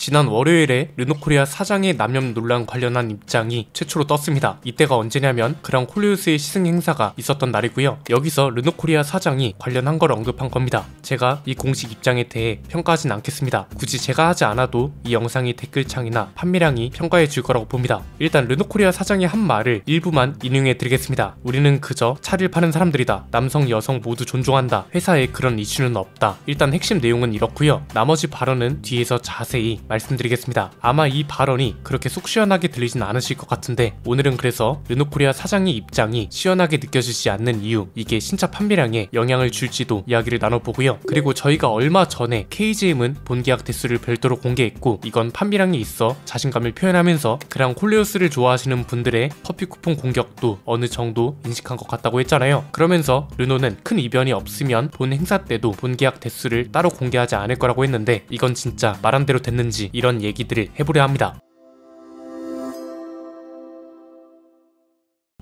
지난 월요일에 르노코리아 사장의 남용 논란 관련한 입장이 최초로 떴습니다. 이때가 언제냐면 그랑 콜리우스의 시승 행사가 있었던 날이고요. 여기서 르노코리아 사장이 관련한 걸 언급한 겁니다. 제가 이 공식 입장에 대해 평가하진 않겠습니다. 굳이 제가 하지 않아도 이 영상이 댓글창이나 판매량이 평가해 줄 거라고 봅니다. 일단 르노코리아 사장이 한 말을 일부만 인용해 드리겠습니다. 우리는 그저 차를 파는 사람들이다. 남성 여성 모두 존중한다. 회사에 그런 이슈는 없다. 일단 핵심 내용은 이렇고요. 나머지 발언은 뒤에서 자세히 말씀드리겠습니다. 아마 이 발언이 그렇게 속 시원하게 들리진 않으실 것 같은데 오늘은 그래서 르노코리아 사장의 입장이 시원하게 느껴지지 않는 이유, 이게 신차 판매량에 영향을 줄지도 이야기를 나눠보고요. 그리고 저희가 얼마 전에 KGM은 본계약 대수를 별도로 공개했고 이건 판매량이 있어 자신감을 표현하면서 그랑 콜리우스를 좋아하시는 분들의 커피 쿠폰 공격도 어느 정도 인식한 것 같다고 했잖아요. 그러면서 르노는 큰 이변이 없으면 본 행사 때도 본계약 대수를 따로 공개하지 않을 거라고 했는데 이건 진짜 말한 대로 됐는지 이런 얘기들을 해보려 합니다.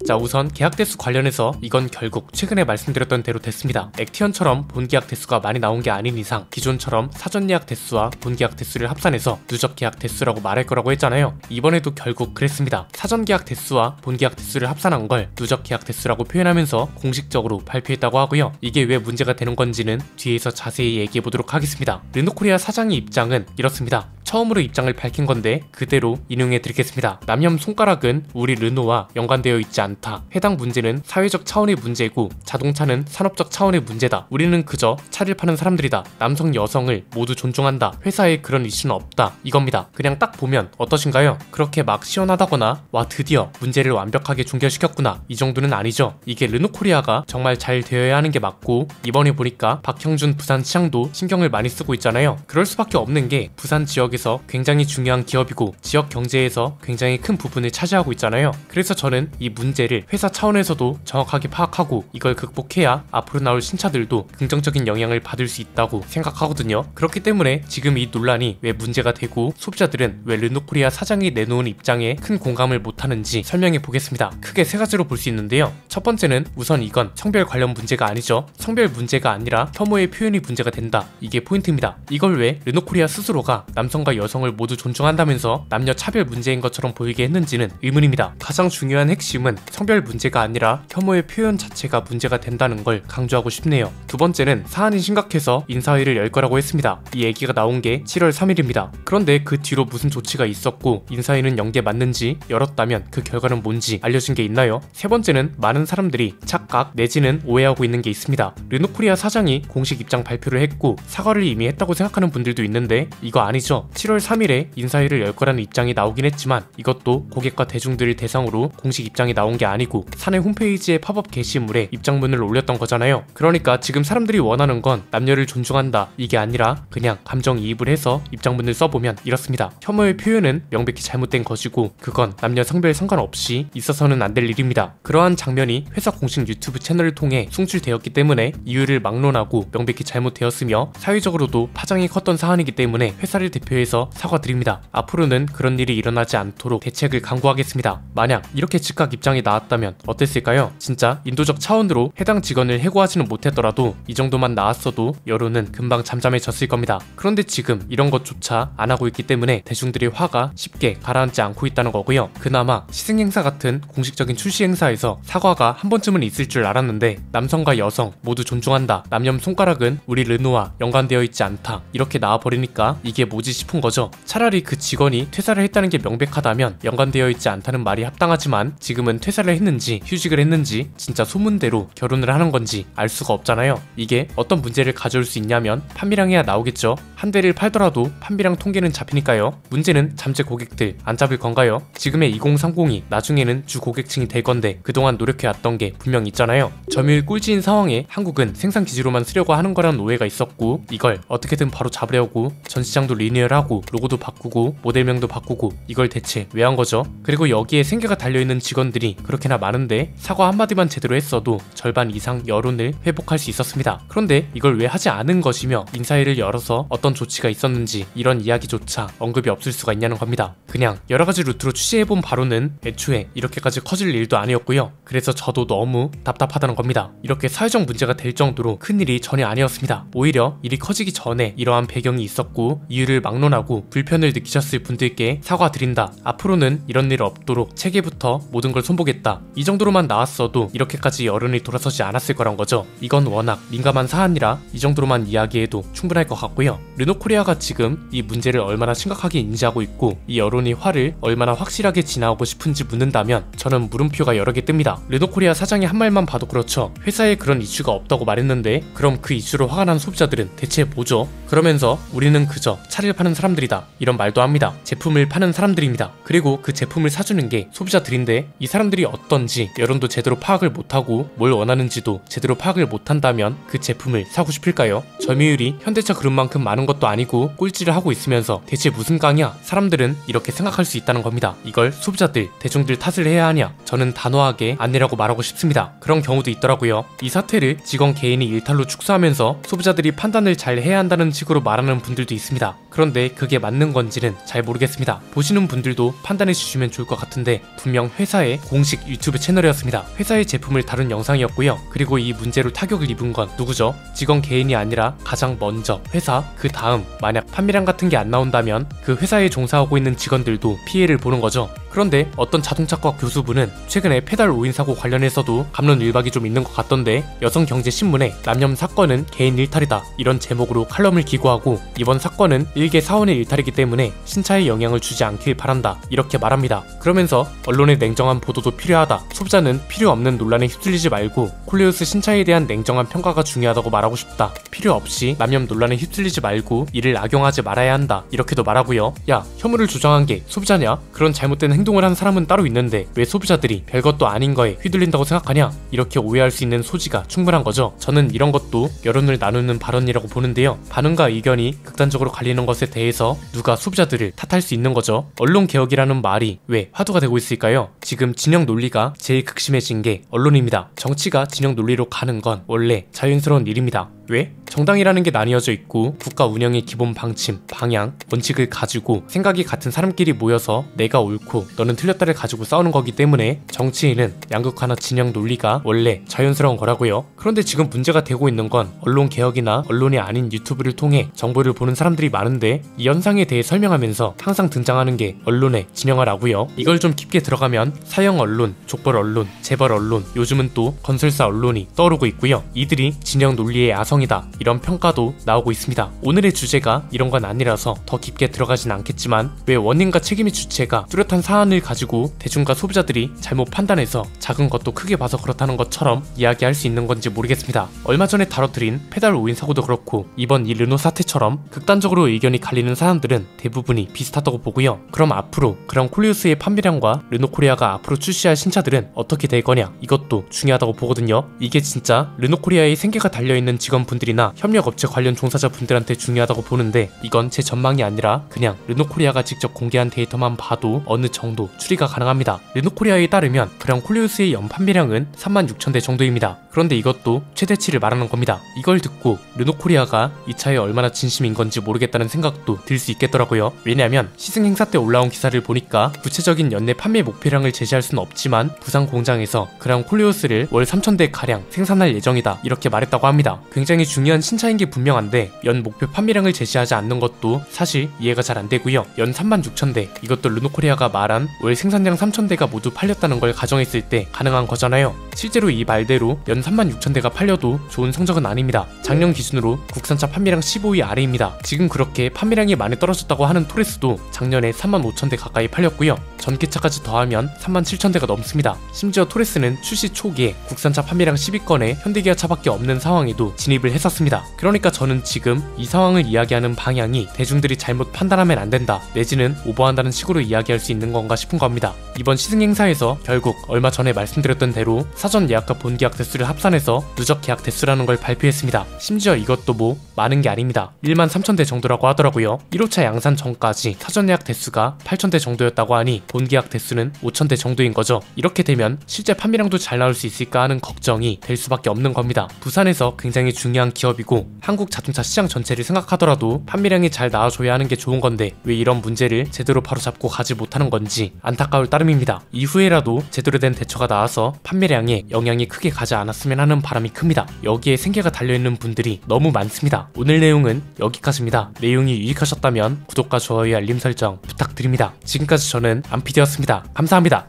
자, 우선 계약 대수 관련해서 이건 결국 최근에 말씀드렸던 대로 됐습니다. 액티언처럼 본계약 대수가 많이 나온 게 아닌 이상 기존처럼 사전 예약 대수와 본계약 대수를 합산해서 누적 계약 대수라고 말할 거라고 했잖아요. 이번에도 결국 그랬습니다. 사전 계약 대수와 본계약 대수를 합산한 걸 누적 계약 대수라고 표현하면서 공식적으로 발표했다고 하고요. 이게 왜 문제가 되는 건지는 뒤에서 자세히 얘기해 보도록 하겠습니다. 르노코리아 사장의 입장은 이렇습니다. 처음으로 입장을 밝힌 건데 그대로 인용해 드리겠습니다. 남염 손가락은 우리 르노와 연관되어 있지 않다. 해당 문제는 사회적 차원의 문제고 자동차는 산업적 차원의 문제다. 우리는 그저 차를 파는 사람들이다. 남성 여성을 모두 존중한다. 회사에 그런 이슈는 없다. 이겁니다. 그냥 딱 보면 어떠신가요? 그렇게 막 시원하다거나 와 드디어 문제를 완벽하게 종결시켰구나 이 정도는 아니죠. 이게 르노코리아가 정말 잘 되어야 하는 게 맞고 이번에 보니까 박형준 부산시장도 신경을 많이 쓰고 있잖아요. 그럴 수밖에 없는 게 부산 지역에서 굉장히 중요한 기업이고 지역 경제에서 굉장히 큰 부분을 차지하고 있잖아요. 그래서 저는 이 문제를 회사 차원에서도 정확하게 파악하고 이걸 극복해야 앞으로 나올 신차들도 긍정적인 영향을 받을 수 있다고 생각하거든요. 그렇기 때문에 지금 이 논란이 왜 문제가 되고 소비자들은 왜 르노코리아 사장이 내놓은 입장에 큰 공감을 못하는지 설명해 보겠습니다. 크게 세 가지로 볼 수 있는데요. 첫 번째는 우선 이건 성별 관련 문제가 아니죠. 성별 문제가 아니라 혐오의 표현이 문제가 된다. 이게 포인트입니다. 이걸 왜 르노코리아 스스로가 남성과 여성을 모두 존중한다면서 남녀 차별 문제인 것처럼 보이게 했는지는 의문입니다. 가장 중요한 핵심은 성별 문제가 아니라 혐오의 표현 자체가 문제가 된다는 걸 강조하고 싶네요. 두 번째는 사안이 심각해서 인사회의를 열 거라고 했습니다. 이 얘기가 나온 게 7월 3일입니다. 그런데 그 뒤로 무슨 조치가 있었고 인사회의는 연계 맞는지 열었다면 그 결과는 뭔지 알려진 게 있나요? 세 번째는 많은 사람들이 착각 내지는 오해하고 있는 게 있습니다. 르노코리아 사장이 공식 입장 발표를 했고 사과를 이미 했다고 생각하는 분들도 있는데 이거 아니죠. 7월 3일에 인사회의를 열 거라는 입장이 나오긴 했지만 이것도 고객과 대중들을 대상으로 공식 입장이 나온 게 아니고 사내 홈페이지의 팝업 게시물에 입장문을 올렸던 거잖아요. 그러니까 지금 사람들이 원하는 건 남녀를 존중한다 이게 아니라 그냥 감정이입을 해서 입장문을 써보면 이렇습니다. 혐오의 표현은 명백히 잘못된 것이고 그건 남녀 성별 상관없이 있어서는 안 될 일입니다. 그러한 장면이 회사 공식 유튜브 채널을 통해 송출되었기 때문에 이유를 막론하고 명백히 잘못되었으며 사회적으로도 파장이 컸던 사안이기 때문에 회사를 대표해서 사과드립니다. 앞으로는 그런 일이 일어나지 않도록 대책을 강구하겠습니다. 만약 이렇게 즉각 입장이 나왔다면 어땠을까요? 진짜 인도적 차원으로 해당 직원을 해고하지는 못했더라도 이 정도만 나왔어도 여론은 금방 잠잠해졌을 겁니다. 그런데 지금 이런 것조차 안 하고 있기 때문에 대중들의 화가 쉽게 가라앉지 않고 있다는 거고요. 그나마 시승행사 같은 공식적인 출시 행사에서 사과가 한 번쯤은 있을 줄 알았는데 남성과 여성 모두 존중한다. 남염 손가락은 우리 르노와 연관되어 있지 않다. 이렇게 나와버리니까 이게 뭐지 싶은 거죠. 차라리 그 직원이 퇴사를 했다는 게 명백하다면 연관되어 있지 않다는 말이 합당하지만 지금은 퇴사를 했는지 휴직을 했는지 진짜 소문대로 결혼을 하는 건지 알 수가 없잖아요. 이게 어떤 문제를 가져올 수 있냐면 판매량이야 나오겠죠. 한 대를 팔더라도 판매량 통계는 잡히니까요. 문제는 잠재 고객들 안 잡을 건가요? 지금의 2030이 나중에는 주 고객층이 될 건데 그동안 노력해왔던 게 분명 있잖아요. 점유율 꼴찌인 상황에 한국은 생산 기지로만 쓰려고 하는 거라는 오해가 있었고 이걸 어떻게든 바로 잡으려고 전 시장도 리니얼하고 로고도 바꾸고 모델명도 바꾸고 이걸 대체 왜 한 거죠? 그리고 여기에 생계가 달려있는 직원들이 그렇게나 많은데 사과 한마디만 제대로 했어도 절반 이상 여론을 회복할 수 있었습니다. 그런데 이걸 왜 하지 않은 것이며 인사회를 열어서 어떤 조치가 있었는지 이런 이야기조차 언급이 없을 수가 있냐는 겁니다. 그냥 여러가지 루트로 취재해본 바로는 애초에 이렇게까지 커질 일도 아니었고요. 그래서 저도 너무 답답하다는 겁니다. 이렇게 사회적 문제가 될 정도로 큰일이 전혀 아니었습니다. 오히려 일이 커지기 전에 이러한 배경이 있었고 이유를 막론하고 지원하고 불편을 느끼셨을 분들께 사과드린다. 앞으로는 이런 일 없도록 체계부터 모든 걸 손보겠다. 이 정도로만 나왔어도 이렇게까지 여론이 돌아서지 않았을 거란 거죠. 이건 워낙 민감한 사안이라 이 정도로만 이야기해도 충분할 것 같고요. 르노코리아가 지금 이 문제를 얼마나 심각하게 인지하고 있고 이 여론이 화를 얼마나 확실하게 지나오고 싶은지 묻는다면 저는 물음표가 여러 개 뜹니다. 르노코리아 사장의 한 말만 봐도 그렇죠. 회사에 그런 이슈가 없다고 말했는데 그럼 그 이슈로 화가 난 소비자들은 대체 뭐죠? 그러면서 우리는 그저 차를 파는 사람들이다 이런 말도 합니다. 제품을 파는 사람들입니다. 그리고 그 제품을 사주는 게 소비자들인데 이 사람들이 어떤지 여론도 제대로 파악을 못하고 뭘 원하는지도 제대로 파악을 못한다면 그 제품을 사고 싶을까요? 점유율이 현대차 그룹만큼 많은 것도 아니고 꼴찌를 하고 있으면서 대체 무슨 깡이야? 사람들은 이렇게 생각할 수 있다는 겁니다. 이걸 소비자들, 대중들 탓을 해야 하냐? 저는 단호하게 아니라고 말하고 싶습니다. 그런 경우도 있더라고요. 이 사태를 직원 개인이 일탈로 축소하면서 소비자들이 판단을 잘 해야 한다는 식으로 말하는 분들도 있습니다. 그런데 그게 맞는 건지는 잘 모르겠습니다. 보시는 분들도 판단해 주시면 좋을 것 같은데 분명 회사의 공식 유튜브 채널이었습니다. 회사의 제품을 다룬 영상이었고요. 그리고 이 문제로 타격을 입은 건 누구죠? 직원 개인이 아니라 가장 먼저 회사, 그 다음 만약 판매량 같은 게 안 나온다면 그 회사에 종사하고 있는 직원들도 피해를 보는 거죠. 그런데 어떤 자동차과 교수분은 최근에 페달 오인 사고 관련해서도 갑론을박이 좀 있는 것 같던데 여성경제신문에 남녀 사건은 개인 일탈이다 이런 제목으로 칼럼을 기고하고 이번 사건은 일개 사원의 일탈이기 때문에 신차에 영향을 주지 않길 바란다 이렇게 말합니다. 그러면서 언론의 냉정한 보도도 필요하다. 소비자는 필요 없는 논란에 휩쓸리지 말고 콜레우스 신차에 대한 냉정한 평가가 중요하다고 말하고 싶다. 필요 없이 남녀 논란에 휩쓸리지 말고 이를 악용하지 말아야 한다 이렇게도 말하고요. 야, 혐오를 조장한 게 소비자냐? 그런 잘못된 행동을 한 사람은 따로 있는데 왜 소비자들이 별것도 아닌 거에 휘둘린다고 생각하냐? 이렇게 오해할 수 있는 소지가 충분한 거죠. 저는 이런 것도 여론을 나누는 발언이라고 보는데요. 반응과 의견이 극단적으로 갈리는 것에 대해서 누가 소비자들을 탓할 수 있는 거죠. 언론개혁이라는 말이 왜 화두가 되고 있을까요? 지금 진영 논리가 제일 극심해진 게 언론입니다. 정치가 진영 논리로 가는 건 원래 자연스러운 일입니다. 왜? 정당이라는 게 나뉘어져 있고 국가 운영의 기본 방침, 방향, 원칙을 가지고 생각이 같은 사람끼리 모여서 내가 옳고 너는 틀렸다를 가지고 싸우는 거기 때문에 정치인은 양극화나 진영 논리가 원래 자연스러운 거라고요. 그런데 지금 문제가 되고 있는 건 언론 개혁이나 언론이 아닌 유튜브를 통해 정보를 보는 사람들이 많은데 이 현상에 대해 설명하면서 항상 등장하는 게 언론의 진영화라고요. 이걸 좀 깊게 들어가면 사형 언론, 족벌 언론, 재벌 언론, 요즘은 또 건설사 언론이 떠오르고 있고요. 이들이 진영 논리의 아성이다 이런 평가도 나오고 있습니다. 오늘의 주제가 이런 건 아니라서 더 깊게 들어가진 않겠지만 왜 원인과 책임의 주체가 뚜렷한 사안을 가지고 대중과 소비자들이 잘못 판단해서 작은 것도 크게 봐서 그렇다는 것처럼 이야기할 수 있는 건지 모르겠습니다. 얼마 전에 다뤄드린 페달 오인 사고도 그렇고 이번 이 르노 사태처럼 극단적으로 의견이 갈리는 사람들은 대부분이 비슷하다고 보고요. 그럼 앞으로 그런 콜리우스의 판매량과 르노코리아가 앞으로 출시할 신차들은 어떻게 될 거냐 이것도 중요하다고 보거든요. 이게 진짜 르노코리아의 생계가 달려있는 직원분들이나 협력업체 관련 종사자분들한테 중요하다고 보는데 이건 제 전망이 아니라 그냥 르노코리아가 직접 공개한 데이터만 봐도 어느 정도 추리가 가능합니다. 르노코리아에 따르면 그런 콜리우스의 연 판매량은 36,000대 정도입니다. 그런데 이것도 최대치를 말하는 겁니다. 이걸 듣고 르노코리아가 이 차에 얼마나 진심인 건지 모르겠다는 생각도 들 수 있겠더라고요. 왜냐면 시승 행사 때 올라온 기사를 보니까 구체적인 연내 판매 목표량을 제시할 수는 없지만 부산 공장에서 그런 콜리우스를 월 3,000대 가량 생산할 예정이다 이렇게 말했다고 합니다. 굉장히 중요한 신차인 게 분명한데 연 목표 판매량을 제시하지 않는 것도 사실 이해가 잘 안 되고요. 연 36,000대 이것도 르노코리아가 말한 월 생산량 3,000대가 모두 팔렸다는 걸 가정했을 때 가능한 거잖아요. 실제로 이 말대로 연 36,000대가 팔려도 좋은 성적은 아닙니다. 작년 기준으로 국산차 판매량 15위 아래입니다. 지금 그렇게 판매량이 많이 떨어졌다고 하는 토레스도 작년에 35,000대 가까이 팔렸고요. 전기차까지 더하면 37,000대가 넘습니다. 심지어 토레스는 출시 초기에 국산차 판매량 10위권에 현대기아 차밖에 없는 상황에도 진입을 했었습니다. 그러니까 저는 지금 이 상황을 이야기하는 방향이 대중들이 잘못 판단하면 안 된다 내지는 오버한다는 식으로 이야기할 수 있는 건가 싶은 겁니다. 이번 시승 행사에서 결국 얼마 전에 말씀드렸던 대로 사전 예약과 본계약 대수를 합산해서 누적 계약 대수라는 걸 발표했습니다. 심지어 이것도 뭐 많은 게 아닙니다. 13,000대 정도라고 하더라고요. 1호차 양산 전까지 사전 예약 대수가 8,000대 정도였다고 하니 본계약 대수는 5,000대 정도인 거죠. 이렇게 되면 실제 판매량도 잘 나올 수 있을까 하는 걱정이 될 수밖에 없는 겁니다. 부산에서 굉장히 중요한 기업이고 한국 자동차 시장 전체를 생각하더라도 판매량이 잘 나와줘야 하는 게 좋은 건데 왜 이런 문제를 제대로 바로잡고 가지 못하는 건지 안타까울 따름입니다. 이후에라도 제대로 된 대처가 나와서 판매량에 영향이 크게 가지 않았으면 하는 바람이 큽니다. 여기에 생계가 달려있는 분들이 너무 많습니다. 오늘 내용은 여기까지입니다. 내용이 유익하셨다면 구독과 좋아요, 알림 설정 부탁드립니다. 지금까지 저는 안피디였습니다. 감사합니다.